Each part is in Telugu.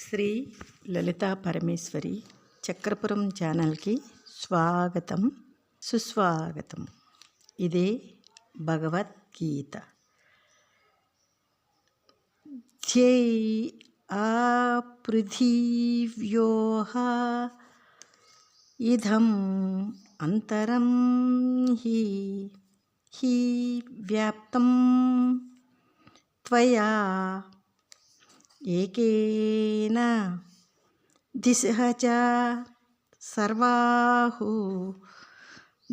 శ్రీ లలితా పరమేశ్వరి చక్రపురం ఛానల్కి స్వాగతం సుస్వాగతం. ఇదే భగవద్గీత. ధ్యేయ పృథివ్యోః ఇదం అంతరం హి వ్యాప్తం త్వయా ఏకేన దిశః చ సర్వాహు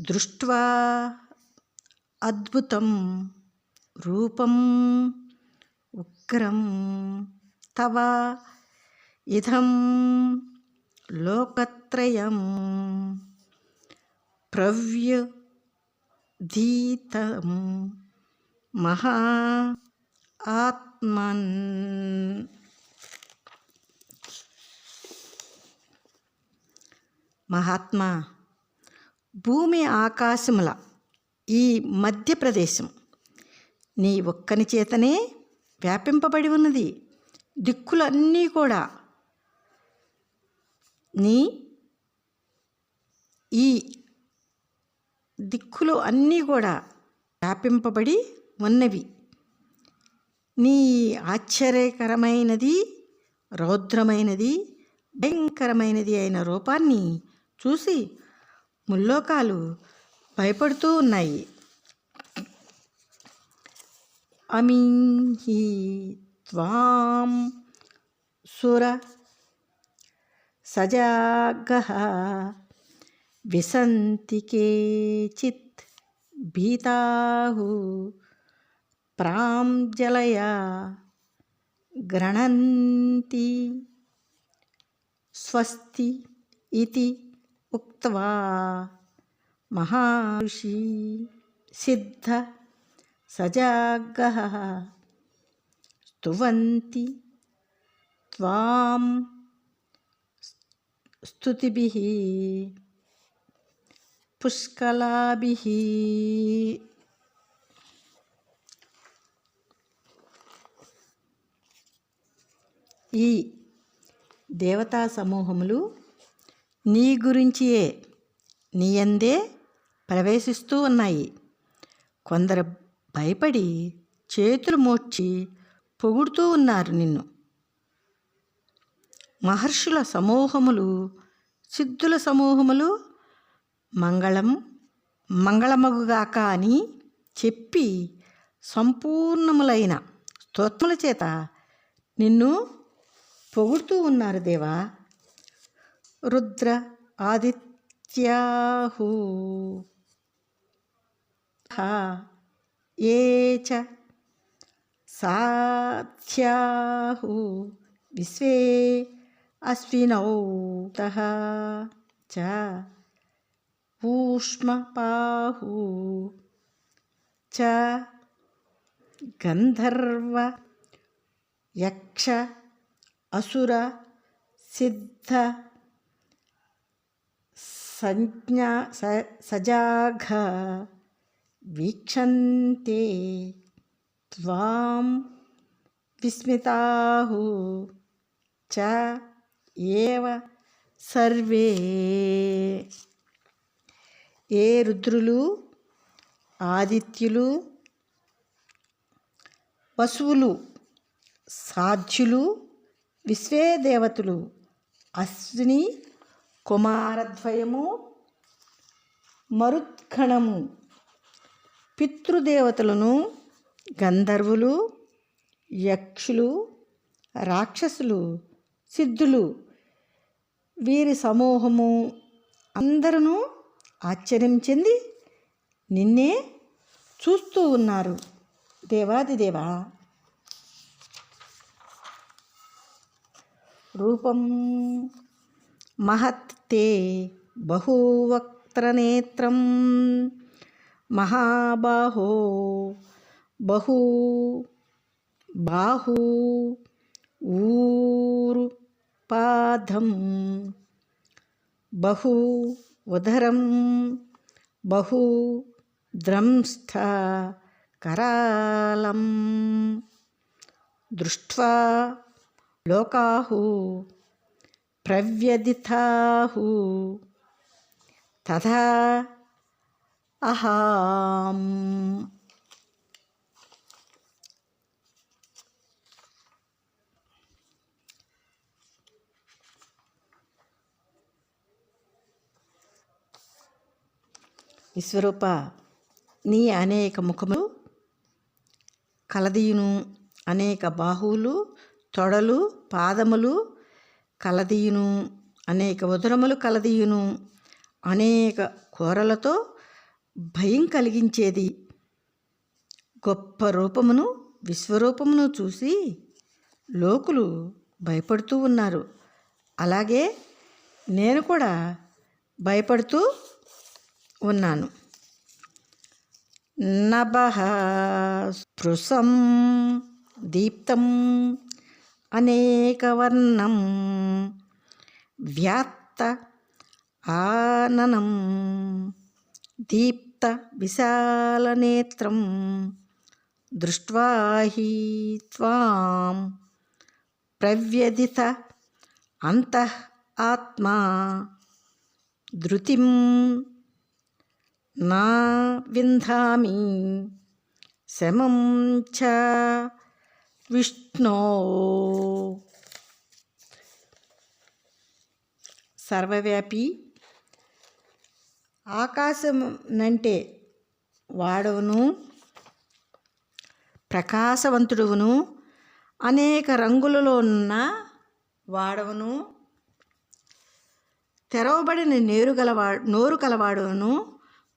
దృష్ట్వా అద్భుతం రూపం ఉగ్రం తవ ఇదం లోకత్రయం ప్రవ్యధీతం మహా ఆత్మన్. మహాత్మా, భూమి ఆకాశముల ఈ మధ్యప్రదేశం నీ ఒక్కని చేతనే వ్యాపింపబడి ఉన్నది. దిక్కులన్నీ కూడా ఈ దిక్కులు అన్నీ కూడా వ్యాపింపబడి ఉన్నవి. నీ ఆశ్చర్యకరమైనది, రౌద్రమైనది, భయంకరమైనది అయిన రూపాన్ని చూసి ముల్లోకాలు భయపడుతూ ఉన్నాయి. అమింహి త్వాం సుర సజాగః విసంతి కేచిత్ భీతాః ప్రాంజలయా గృణంతి స్వస్తి ఇతి ఉక్త్వా మహర్షి సిద్ధ సజాగః స్తువంతి త్వాం స్తుతిభిః పుష్కలాభిః. ఈ దేవతా సమూహములు నీ గురించియే నీయందే ప్రవేశిస్తూ ఉన్నాయి. కొందరు భయపడి చేతులు మోడ్చి పొగుడుతూ ఉన్నారు నిన్ను. మహర్షుల సమూహములు, సిద్ధుల సమూహములు మంగళమగుగాక అని చెప్పి సంపూర్ణములైన స్తోత్రముల చేత నిన్ను పొగుడుతూ ఉన్నారు దేవా. రుద్ర ఆదిత్యాహు ఏ చ సాధ్యాహు విశ్వే అశ్వినౌ తః చ ఊష్మపాహు చ గంధర్వ యక్ష అసుర సిద్ధ సజాఘ వీక్షంతే త్వాం విస్మితాః చ ఏవ సర్వే. ఏ రుద్రులు, ఆదిత్యులు, వసువులు, సాధ్యులు, విశ్వే దేవతలు, అశ్విని కుమారద్వయము, మరుద్గణము, పితృదేవతలను, గంధర్వులు, యక్షులు, రాక్షసులు, సిద్ధులు, వీరి సమూహము అందరూ ఆశ్చర్యం చెంది నిన్నే చూస్తూ ఉన్నారు దేవాదిదేవా. రూపం మహత్ తే బహువక్త్రనేత్రం మహాబాహో బహు బాహు ఊరుపాదం బహు ఉదరం బహు ద్రంష్ట కరాళం దృష్ట్వా లోకాహు ప్రవ్యధితాహు తథా అహం. విశ్వరూప, నీ అనేక ముఖములు కలదీయును, అనేక బాహువులు, తొడలు, పాదములు కలదీయును, అనేక ఉదరములు కలదీయును, అనేక కూరలతో భయం కలిగించేది గొప్ప రూపమును విశ్వరూపమును చూసి లోకులు భయపడుతూ ఉన్నారు. అలాగే నేను కూడా భయపడుతూ ఉన్నాను. నభః స్పృశం దీప్తం అనేకవర్ణం వ్యాత్త ఆననం దీప్త విశాలనేత్రం దృష్ట్వా హి త్వాం ప్రవ్యధిత అంతః ఆత్మా ధృతిం నా వింధామి శమం చ విష్ణో. సర్వవ్యాపి, ఆకాశం నంటే వాడవును, ప్రకాశవంతుడువును, అనేక రంగులలో ఉన్న వాడవును, తెరవబడిన నోరు కలవాడును,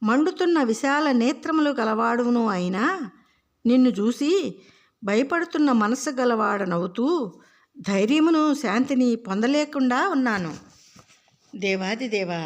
మండుతున్న విశాల నేత్రములు గలవాడును అయినా నిన్ను చూసి భయపడుతున్న మనస్సు గలవాడనవుతూ ధైర్యమును శాంతిని పొందలేకుండా ఉన్నాను. దేవాదిదేవా,